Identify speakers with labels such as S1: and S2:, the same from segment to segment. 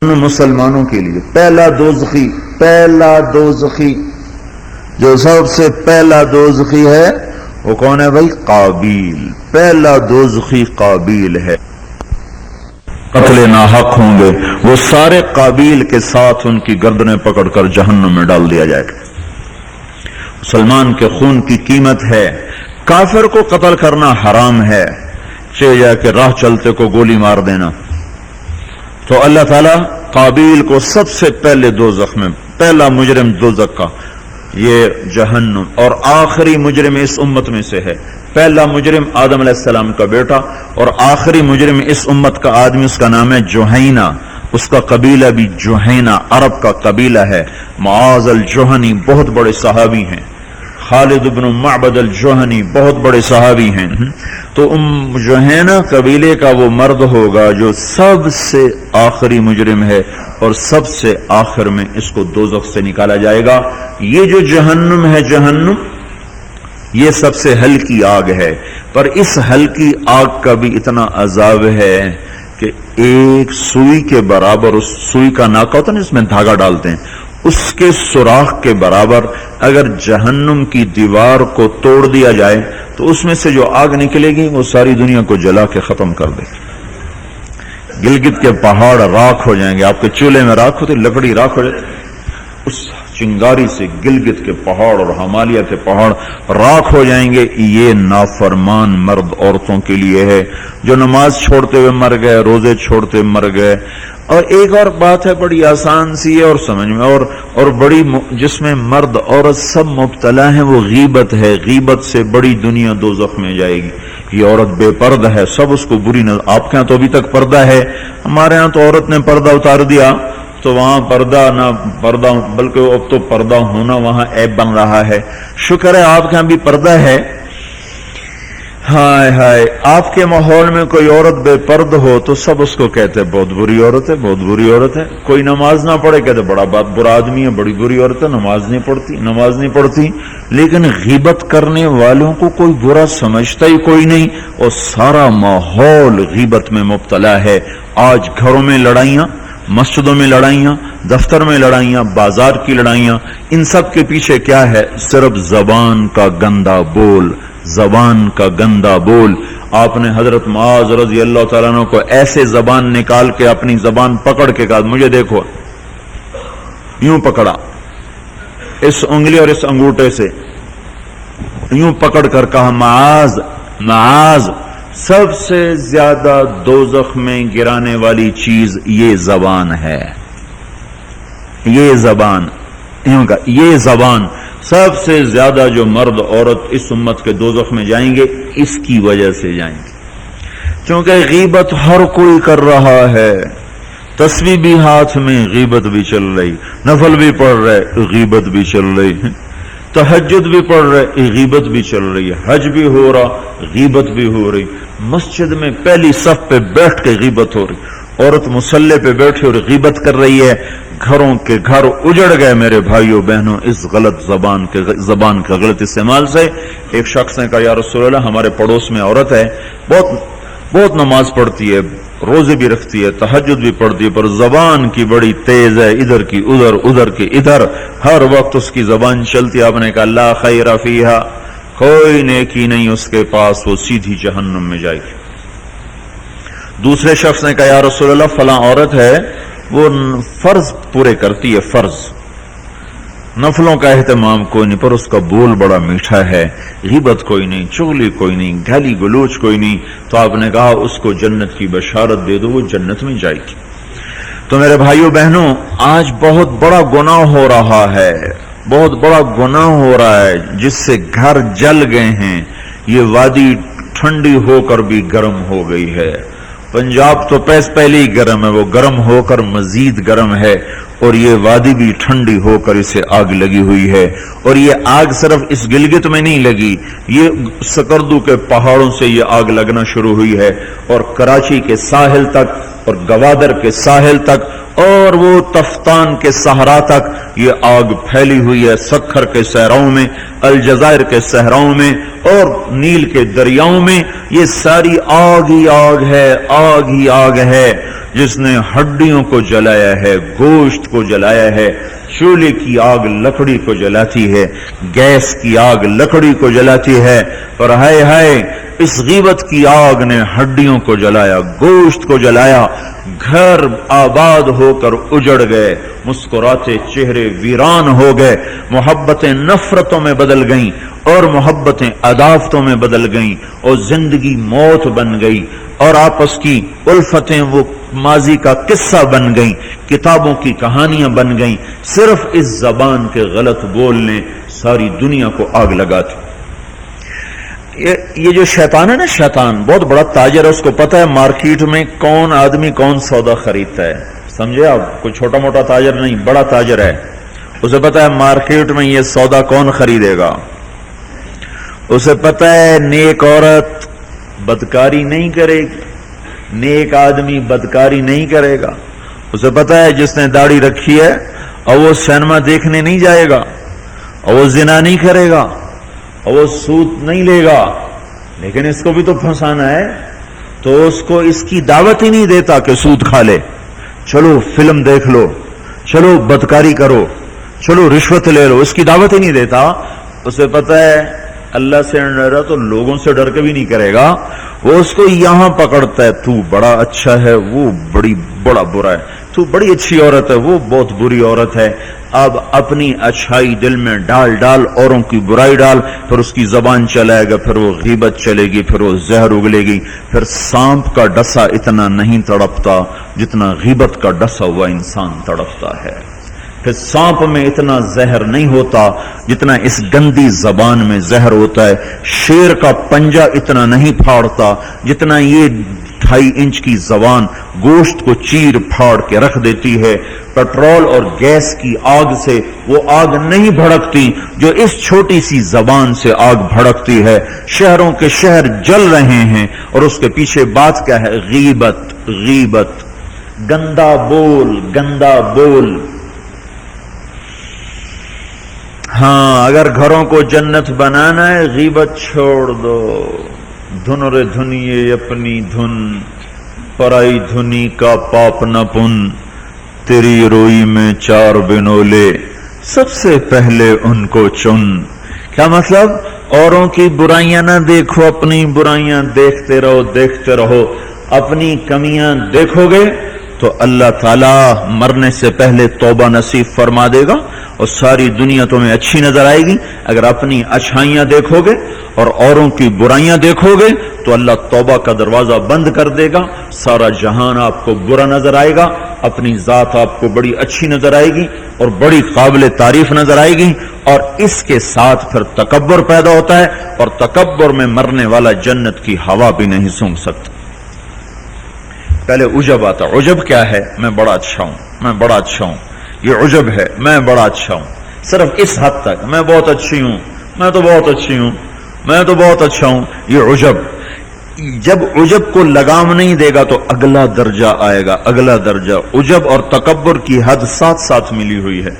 S1: مسلمانوں کے لیے پہلا دوزخی جو سب سے پہلا دوزخی ہے وہ کون ہے بھائی؟ قابیل. پہلا دوزخی قابیل ہے. قتل ناحق ہوں گے وہ سارے قابیل کے ساتھ ان کی گردنیں پکڑ کر جہنم میں ڈال دیا جائے گا. مسلمان کے خون کی قیمت ہے. کافر کو قتل کرنا حرام ہے، چلے جا کے راہ چلتے کو گولی مار دینا. تو اللہ تعالیٰ قابیل کو سب سے پہلے دوزخ میں پہلا مجرم دوزخ کا یہ جہنم، اور آخری مجرم اس امت میں سے ہے. پہلا مجرم آدم علیہ السلام کا بیٹا اور آخری مجرم اس امت کا آدمی، اس کا نام ہے جوہینہ. اس کا قبیلہ بھی جوہینہ عرب کا قبیلہ ہے. معاذ الجوہنی بہت بڑے صحابی ہیں. خالد بن معبد الجوہنی بہت بڑے صحابی ہیں. تو جوہینہ قبیلے کا وہ مرد ہوگا جو سب سے آخری مجرم ہے اور سب سے آخر میں اس کو دوزخ سے نکالا جائے گا. یہ جو جہنم ہے، جہنم یہ سب سے ہلکی آگ ہے، پر اس ہلکی آگ کا بھی اتنا عذاب ہے کہ ایک سوئی کے برابر، اس سوئی کا ناکا ہوتا ہے نا جس میں دھاگا ڈالتے ہیں، اس کے سوراخ کے برابر اگر جہنم کی دیوار کو توڑ دیا جائے تو اس میں سے جو آگ نکلے گی وہ ساری دنیا کو جلا کے ختم کر دے گی. گلگت کے پہاڑ راکھ ہو جائیں گے. آپ کے چولہے میں راکھ ہوتے، لکڑی راکھ ہو جائے، اس چنگاری سے گلگت کے پہاڑ اور ہمالیہ کے پہاڑ راکھ ہو جائیں گے. یہ نافرمان مرد عورتوں کے لیے ہے جو نماز چھوڑتے ہوئے مر گئے، روزے چھوڑتے ہوئے مر گئے. اور ایک اور بات ہے بڑی آسان سی ہے اور سمجھ میں اور بڑی، جس میں مرد عورت سب مبتلا ہیں، وہ غیبت ہے. غیبت سے بڑی دنیا دوزخ میں جائے گی. یہ عورت بے پردہ ہے، سب اس کو بری نظر. آپ کے ہاں تو ابھی تک پردہ ہے، ہمارے ہاں تو عورت نے پردہ اتار دیا تو وہاں پردہ نہ پردہ، بلکہ اب تو پردہ ہونا وہاں عیب بن رہا ہے. شکر ہے آپ کے ہاں بھی پردہ ہے. ہائے ہائے، آپ کے ماحول میں کوئی عورت بے پرد ہو تو سب اس کو کہتے ہیں بہت بری عورت ہے، بہت بری عورت ہے. کوئی نماز نہ پڑھے کہتے بڑا برا آدمی ہے، بڑی بری عورت ہے، نماز نہیں پڑھتی. لیکن غیبت کرنے والوں کو کوئی برا سمجھتا ہی کوئی نہیں، اور سارا ماحول غیبت میں مبتلا ہے. آج گھروں میں لڑائیاں، مسجدوں میں لڑائیاں، دفتر میں لڑائیاں، بازار کی لڑائیاں، ان سب کے پیچھے کیا ہے؟ صرف زبان کا گندا بول، زبان کا گندا بول. آپ نے حضرت معاذ رضی اللہ تعالیٰ عنہ کو ایسے زبان نکال کے اپنی زبان پکڑ کے کہا مجھے دیکھو، یوں پکڑا، اس انگلی اور اس انگوٹھے سے یوں پکڑ کر کہا معاذ معاذ، سب سے زیادہ دوزخ میں گرانے والی چیز یہ زبان ہے. یہ زبان، یہ زبان سب سے زیادہ جو مرد عورت اس امت کے دوزخ میں جائیں گے اس کی وجہ سے جائیں گے. کیونکہ غیبت ہر کوئی کر رہا ہے. تسبیح بھی ہاتھ میں، غیبت بھی چل رہی. نفل بھی پڑھ رہے، غیبت بھی چل رہی. تہجد بھی پڑھ رہے، غیبت بھی چل رہی ہے. حج بھی ہو رہا، غیبت بھی ہو رہی. مسجد میں پہلی صف پہ بیٹھ کے غیبت ہو رہی. عورت مصلی پہ بیٹھی اور غیبت کر رہی ہے. گھروں کے گھر اجڑ گئے میرے بھائیوں بہنوں اس غلط زبان کے غلط استعمال سے. ایک شخص نے کہا یا رسول اللہ، ہمارے پڑوس میں عورت ہے، بہت نماز پڑھتی ہے، روزے بھی رکھتی ہے، تہجد بھی پڑھتی ہے، پر زبان کی بڑی تیز ہے، ادھر کی ادھر، ادھر کی ادھر، ہر وقت اس کی زبان چلتی ہے. آپ نے کہا لا خیر فیہا، کوئی نیکی نہیں اس کے پاس، وہ سیدھی جہنم میں جائے گی. دوسرے شخص نے کہا یا رسول اللہ، فلاں عورت ہے، وہ فرض پورے کرتی ہے، فرض، نفلوں کا اہتمام کوئی نہیں، پر اس کا بول بڑا میٹھا ہے، غیبت کوئی نہیں، چغلی کوئی نہیں، گالی گلوچ کوئی نہیں. تو آپ نے کہا اس کو جنت کی بشارت دے دو، وہ جنت میں جائے گی. تو میرے بھائیوں بہنوں، آج بہت بڑا گناہ ہو رہا ہے، بہت بڑا گناہ ہو رہا ہے جس سے گھر جل گئے ہیں. یہ وادی ٹھنڈی ہو کر بھی گرم ہو گئی ہے. پنجاب تو پہلے ہی گرم ہے، وہ گرم ہو کر مزید گرم ہے، اور یہ وادی بھی ٹھنڈی ہو کر اسے آگ لگی ہوئی ہے. اور یہ آگ صرف اس گلگت میں نہیں لگی، یہ سکردو کے پہاڑوں سے یہ آگ لگنا شروع ہوئی ہے، اور کراچی کے ساحل تک، اور گوادر کے ساحل تک، اور وہ تفتان کے صحرا تک یہ آگ پھیلی ہوئی ہے. سکھر کے صحراؤں میں، الجزائر کے صحراؤں میں، اور نیل کے دریاؤں میں یہ ساری آگ ہی آگ ہے، آگ ہی آگ ہے. جس نے ہڈیوں کو جلایا ہے، گوشت کو جلایا ہے. چولہے کی آگ لکڑی کو جلاتی ہے، گیس کی آگ لکڑی کو جلاتی ہے، پر ہائے ہائے اس غیبت کی آگ نے ہڈیوں کو جلایا، گوشت کو جلایا. گھر آباد ہو کر اجڑ گئے، مسکراتے چہرے ویران ہو گئے، محبتیں نفرتوں میں بدل گئیں اور محبتیں عداوتوں میں بدل گئیں، اور زندگی موت بن گئی، اور آپس کی الفتیں وہ ماضی کا قصہ بن گئیں، کتابوں کی کہانیاں بن گئیں. صرف اس زبان کے غلط بولنے ساری دنیا کو آگ لگاتی. یہ جو شیطان ہے نا، شیطان بہت بڑا تاجر ہے، اس کو پتہ ہے مارکیٹ میں کون آدمی کون سودا خریدتا ہے. سمجھے آپ؟ کوئی چھوٹا موٹا تاجر نہیں، بڑا تاجر ہے. اسے پتہ ہے مارکیٹ میں یہ سودا کون خریدے گا. اسے پتہ ہے نیک عورت بدکاری نہیں کرے گی، نیک آدمی بدکاری نہیں کرے گا. اسے پتہ ہے جس نے داڑھی رکھی ہے اور وہ سینما دیکھنے نہیں جائے گا، اور وہ زنا نہیں کرے گا، اور وہ سود نہیں لے گا. لیکن اس کو بھی تو پھنسانا ہے، تو اس کو اس کی دعوت ہی نہیں دیتا کہ سود کھا لے. چلو فلم دیکھ لو، چلو بدکاری کرو، چلو رشوت لے لو، اس کی دعوت ہی نہیں دیتا. اسے پتہ ہے اللہ سے ڈر رہا تو لوگوں سے ڈر کے بھی نہیں کرے گا. وہ اس کو یہاں پکڑتا ہے، تو بڑا اچھا ہے، وہ بڑا برا ہے، تو بڑی اچھی عورت ہے، وہ بہت بری عورت ہے. اب اپنی اچھائی دل میں ڈال ڈال، اوروں کی برائی ڈال، پھر اس کی زبان چلائے گا، پھر وہ غیبت چلے گی، پھر وہ زہر اگلے گی. پھر سانپ کا ڈسا اتنا نہیں تڑپتا جتنا غیبت کا ڈسا ہوا انسان تڑپتا ہے. پھر سانپ میں اتنا زہر نہیں ہوتا جتنا اس گندی زبان میں زہر ہوتا ہے. شیر کا پنجہ اتنا نہیں پھاڑتا جتنا یہ 2.5 انچ کی زبان گوشت کو چیر پھاڑ کے رکھ دیتی ہے. پیٹرول اور گیس کی آگ سے وہ آگ نہیں بھڑکتی جو اس چھوٹی سی زبان سے آگ بھڑکتی ہے. شہروں کے شہر جل رہے ہیں اور اس کے پیچھے بات کیا ہے؟ غیبت. غیبت، گندا بول، گندا بول. ہاں اگر گھروں کو جنت بنانا ہے غیبت چھوڑ دو. دھن رے دھنیے اپنی دھن، پرائی دھنی کا پاپ نہ پن. تیری روئی میں 4 بنولے، سب سے پہلے ان کو چن. کیا مطلب؟ اوروں کی برائیاں نہ دیکھو، اپنی برائیاں دیکھتے رہو، دیکھتے رہو. اپنی کمیاں دیکھو گے تو اللہ تعالیٰ مرنے سے پہلے توبہ نصیب فرما دے گا اور ساری دنیا تمہیں اچھی نظر آئے گی. اگر اپنی اچھائیاں دیکھو گے اور اوروں کی برائیاں دیکھو گے تو اللہ توبہ کا دروازہ بند کر دے گا. سارا جہان آپ کو برا نظر آئے گا، اپنی ذات آپ کو بڑی اچھی نظر آئے گی اور بڑی قابل تعریف نظر آئے گی. اور اس کے ساتھ پھر تکبر پیدا ہوتا ہے، اور تکبر میں مرنے والا جنت کی ہوا بھی نہیں سونگھ سکتا. پہلے عجب آتا. عجب کیا ہے؟ میں بڑا اچھا ہوں، میں بڑا اچھا ہوں. یہ عجب ہے، میں بڑا اچھا ہوں. صرف اس حد تک، میں بہت اچھی ہوں، میں تو بہت اچھی ہوں، میں تو بہت اچھا ہوں. یہ عجب. جب عجب کو لگام نہیں دے گا تو اگلا درجہ آئے گا، اگلا درجہ. عجب اور تکبر کی حد ساتھ ساتھ ملی ہوئی ہے.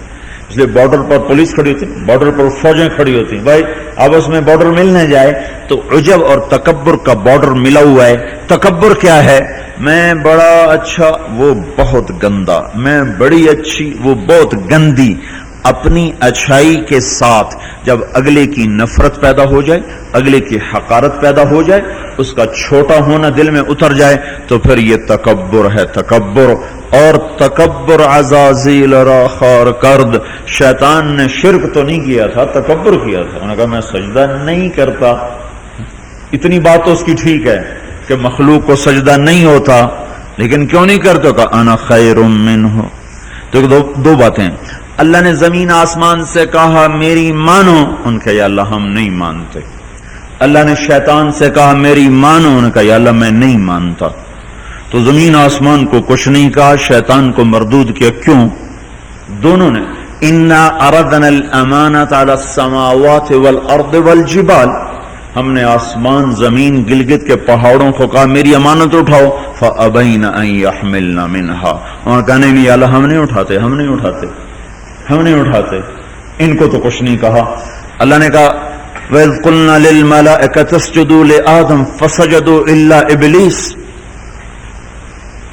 S1: اس لیے بارڈر پر پولیس کھڑی ہوتی، بارڈر پر فوجیں کھڑی ہوتی. بھائی آپس میں بارڈر ملنے جائے تو عجب اور تکبر کا بارڈر ملا ہوا ہے. تکبر کیا ہے؟ میں بڑا اچھا، وہ بہت گندا. میں بڑی اچھی، وہ بہت گندی. اپنی اچھائی کے ساتھ جب اگلے کی نفرت پیدا ہو جائے، اگلے کی حقارت پیدا ہو جائے، اس کا چھوٹا ہونا دل میں اتر جائے تو پھر یہ تکبر ہے. تکبر. اور تکبر عزازیل را خار کرد. شیطان نے شرک تو نہیں کیا تھا، تکبر کیا تھا. انہوں نے کہا میں سجدہ نہیں کرتا. اتنی بات تو اس کی ٹھیک ہے کہ مخلوق کو سجدہ نہیں ہوتا، لیکن کیوں نہیں کرتے؟ کہا انا خیر منہ. تو دو باتیں. اللہ نے زمین آسمان سے کہا میری مانو، ان کا یا اللہ ہم نہیں مانتے. اللہ نے شیطان سے کہا میری مانو، ان کا یا اللہ میں نہیں مانتا. تو زمین آسمان کو کچھ نہیں کہا، شیطان کو مردود کیا. کیوں؟ دونوں نے. انا اردنا الامانۃ علی السماوات والارض والجبال. ہم نے آسمان، زمین، گلگت کے پہاڑوں کو کہا میری امانت اٹھاؤ. فابین ان یحملن منها. اور کہنے نہیں اللہ ہم نہیں اٹھاتے، ہم نہیں اٹھاتے، ہم نہیں اٹھاتے. ان کو تو کچھ نہیں کہا. اللہ نے کہا وَإِذْ قُلْنَا لِلْمَلَائِكَةِ اسْجُدُوا لِآدَمَ فَسَجَدُوا إِلَّا إِبْلِيسَ.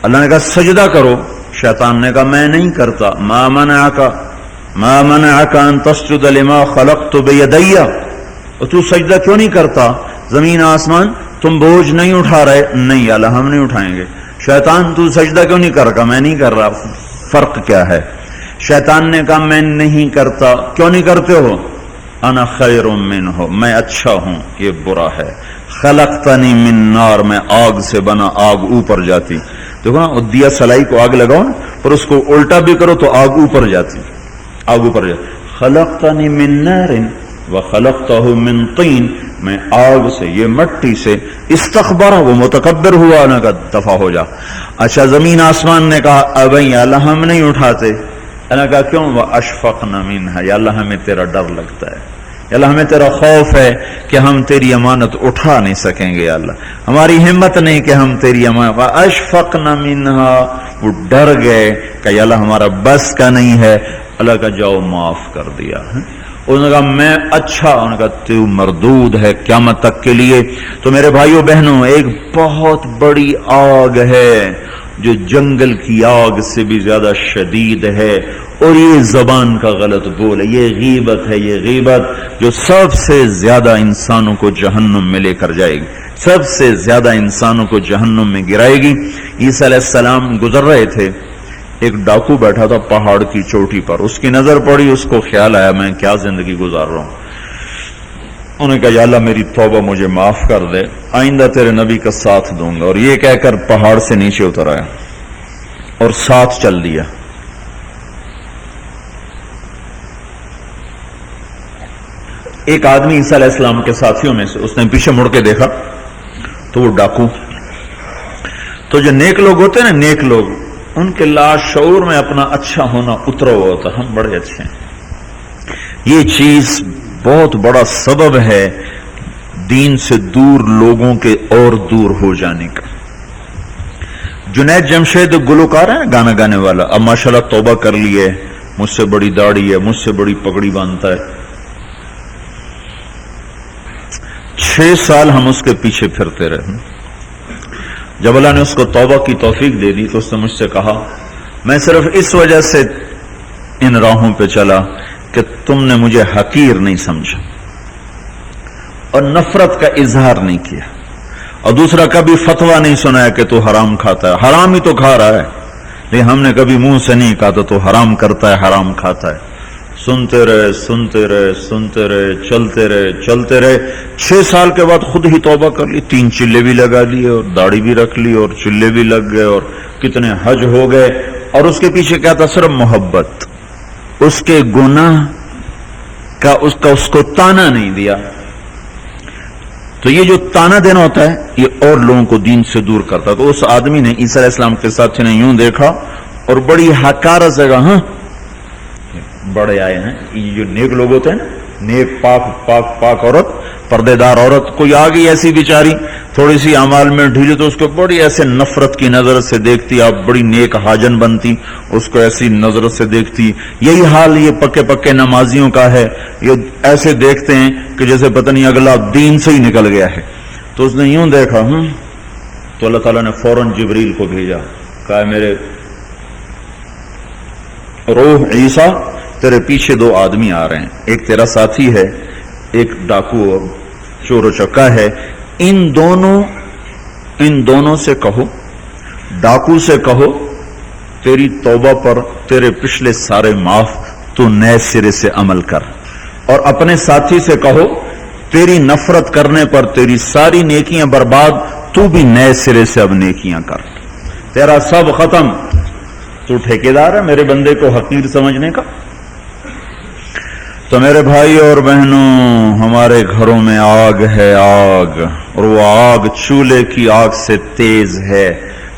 S1: اللہ نے کہا سجدہ کرو، شیطان نے کہا میں نہیں کرتا. ما منعک ان تسجد لما خلقت بیدی، اور تو سجدہ کیوں نہیں کرتا؟ زمین آسمان تم بوجھ نہیں اٹھا رہے؟ نہیں اللہ ہم نہیں اٹھائیں گے. شیطان تو سجدہ کیوں نہیں کر رہا؟ میں نہیں کر رہا. فرق کیا ہے؟ شیطان نے کہا میں نہیں کرتا. کیوں نہیں کرتے ہو؟ انا خیر منہ، میں اچھا ہوں، یہ برا ہے. خلقتنی من نار، میں آگ سے بنا، آگ اوپر جاتی. دیکھو نا، دیا سلائی کو آگ لگاؤ نا، اور اس کو الٹا بھی کرو تو آگ اوپر جاتی، آگ اوپر جاتی. خلقتنی من نار وخلقتہ من طین، میں آگ سے، یہ مٹی سے. استکبر، وہ متکبر ہوا، نے کہا دفع ہو جا. اچھا زمین آسمان نے کہا ابھی اللہ ہم نہیں اٹھاتے. اللہ کہا کیوں؟ واشفقن منھا، یا اللہ ہمیں تیرا ڈر لگتا ہے، یا اللہ ہمیں تیرا خوف ہے کہ ہم تیری امانت اٹھا نہیں سکیں گے. یا اللہ ہماری ہمت نہیں کہ ہم تیری امانت. واشفقن منھا، وہ ڈر گئے کہ یا اللہ ہمارا بس کا نہیں ہے. اللہ کا جاؤ معاف کر دیا. انہوں نے کہا میں اچھا. انہوں نے کہا تو مردود ہے قیامت تک کے لیے. تو میرے بھائیوں بہنوں، ایک بہت بڑی آگ ہے جو جنگل کی آگ سے بھی زیادہ شدید ہے، اور یہ زبان کا غلط بول ہے، یہ غیبت ہے. یہ غیبت جو سب سے زیادہ انسانوں کو جہنم میں لے کر جائے گی، سب سے زیادہ انسانوں کو جہنم میں گرائے گی. عیسیٰ علیہ السلام گزر رہے تھے، ایک ڈاکو بیٹھا تھا پہاڑ کی چوٹی پر. اس کی نظر پڑی، اس کو خیال آیا میں کیا زندگی گزار رہا ہوں. انہوں نے کہا یا اللہ میری توبہ مجھے معاف کر دے، آئندہ تیرے نبی کا ساتھ دوں گا. اور یہ کہہ کر پہاڑ سے نیچے اتر آیا اور ساتھ چل دیا. ایک آدمی عیسیٰ علیہ السلام کے ساتھیوں میں سے، اس نے پیچھے مڑ کے دیکھا تو وہ ڈاکو. تو جو نیک لوگ ہوتے ہیں نا، نیک لوگ، ان کے لاشعور میں اپنا اچھا ہونا اترا ہوا ہوتا، ہم بڑے اچھے ہیں. یہ چیز بہت بڑا سبب ہے دین سے دور لوگوں کے اور دور ہو جانے کا. جنید جمشید گلوکار ہے گانا گانے والا، اب ماشاءاللہ توبہ کر لی ہے، مجھ سے بڑی داڑھی ہے، مجھ سے بڑی پگڑی باندھتا ہے. 6 سال ہم اس کے پیچھے پھرتے رہے. جب اللہ نے اس کو توبہ کی توفیق دے دی تو اس نے مجھ سے کہا میں صرف اس وجہ سے ان راہوں پہ چلا کہ تم نے مجھے حقیر نہیں سمجھا اور نفرت کا اظہار نہیں کیا، اور دوسرا کبھی فتویٰ نہیں سنایا کہ تو حرام کھاتا ہے. حرام ہی تو کھا رہا ہے، لیکن ہم نے کبھی منہ سے نہیں کہا تو حرام کرتا ہے، حرام کھاتا ہے. سنتے رہے سنتے رہے سنتے رہے، چلتے رہے چلتے رہے. 6 سال کے بعد خود ہی توبہ کر لی، 3 چلے بھی لگا لیے اور داڑھی بھی رکھ لی اور چلے بھی لگ گئے اور کتنے حج ہو گئے. اور اس کے پیچھے کیا تھا؟ صرف محبت. اس کے گناہ کا اس کو تانا نہیں دیا. تو یہ جو تانا دینا ہوتا ہے یہ اور لوگوں کو دین سے دور کرتا. تو اس آدمی نے، عیسیٰ علیہ السلام کے ساتھی نے یوں دیکھا اور بڑی حقارت سے کہا ہاں بڑے آئے ہیں. یہ جو نیک لوگ ہوتے ہیں نا، نیک پاک پاک پاک عورت، پردے دار عورت، کوئی آ گئی ایسی بیچاری تھوڑی سی اعمال میں ڈھیلی تو اس کو بڑی ایسے نفرت کی نظر سے دیکھتی. آپ بڑی نیک حاجن بنتی، اس کو ایسی نظر سے دیکھتی. یہی حال یہ پکے پکے نمازیوں کا ہے، یہ ایسے دیکھتے ہیں کہ جیسے پتہ نہیں اگلا دین سے ہی نکل گیا ہے. تو اس نے یوں دیکھا تو اللہ تعالیٰ نے فوراً جبریل کو بھیجا، کہا میرے روح عیسیٰ تیرے پیچھے 2 آدمی آ رہے ہیں، ایک تیرا ساتھی ہے، ایک ڈاکو اور چور و چکا ہے. ان دونوں سے کہو، ڈاکو سے کہو تیری توبہ پر تیرے پچھلے سارے معاف، تو نئے سرے سے عمل کر. اور اپنے ساتھی سے کہو تیری نفرت کرنے پر تیری ساری نیکیاں برباد، تو بھی نئے سرے سے اب نیکیاں کر، تیرا سب ختم. تو ٹھیکیدار ہے میرے بندے کو حقیر سمجھنے کا. تو میرے بھائی اور بہنوں، ہمارے گھروں میں آگ ہے، آگ، اور وہ آگ چولہے کی آگ سے تیز ہے،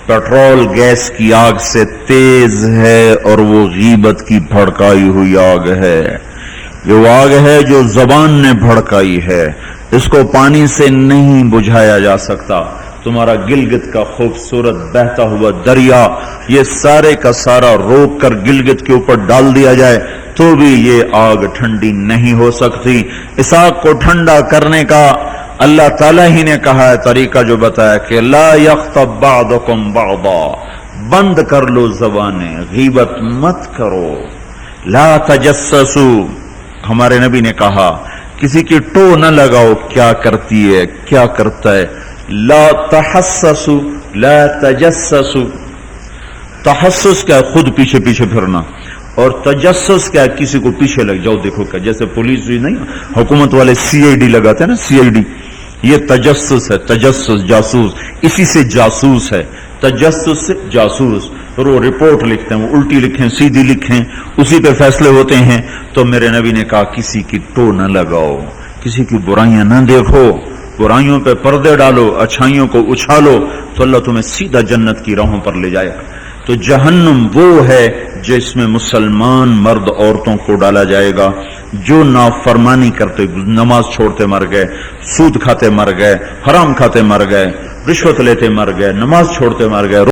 S1: پیٹرول گیس کی آگ سے تیز ہے، اور وہ غیبت کی بھڑکائی ہوئی آگ ہے. یہ وہ آگ ہے جو زبان نے بھڑکائی ہے، اس کو پانی سے نہیں بجھایا جا سکتا. تمہارا گلگت کا خوبصورت بہتا ہوا دریا، یہ سارے کا سارا روک کر گلگت کے اوپر ڈال دیا جائے تو بھی یہ آگ ٹھنڈی نہیں ہو سکتی. اس آگ کو ٹھنڈا کرنے کا اللہ تعالیٰ ہی نے کہا ہے طریقہ، جو بتایا کہ لا یغتب بعضکم بعضا، بند کر لو زبانیں، غیبت مت کرو، لا تجسسو، ہمارے نبی نے کہا کسی کی ٹو نہ لگاؤ، کیا کرتی ہے کیا کرتا ہے، لا تحسسو لا تجسسو، تحسس کیا خود پیچھے پیچھے پھرنا، اور تجسس کیا کسی کو پیچھے لگ جاؤ دیکھو کیا، جیسے پولیس بھی نہیں حکومت والے سی آئی ڈی لگاتے ہیں نا، سی آئی ڈی، یہ تجسس ہے، تجسس جاسوس، اسی سے جاسوس ہے، تجسس سے جاسوس، اور وہ رپورٹ لکھتے ہیں، وہ الٹی لکھیں سیدھی لکھیں، اسی پہ فیصلے ہوتے ہیں۔ تو میرے نبی نے کہا کسی کی ٹو نہ لگاؤ، کسی کی برائیاں نہ دیکھو، برائیوں پہ پردے ڈالو، اچھائیوں کو اچھالو، تو اللہ تمہیں سیدھا جنت کی راہوں پر لے جائے گا۔ تو جہنم وہ ہے جس میں مسلمان مرد عورتوں کو ڈالا جائے گا جو نافرمانی کرتے، نماز چھوڑتے مر گئے، سود کھاتے مر گئے، حرام کھاتے مر گئے، رشوت لیتے مر گئے، نماز چھوڑتے مر گئے،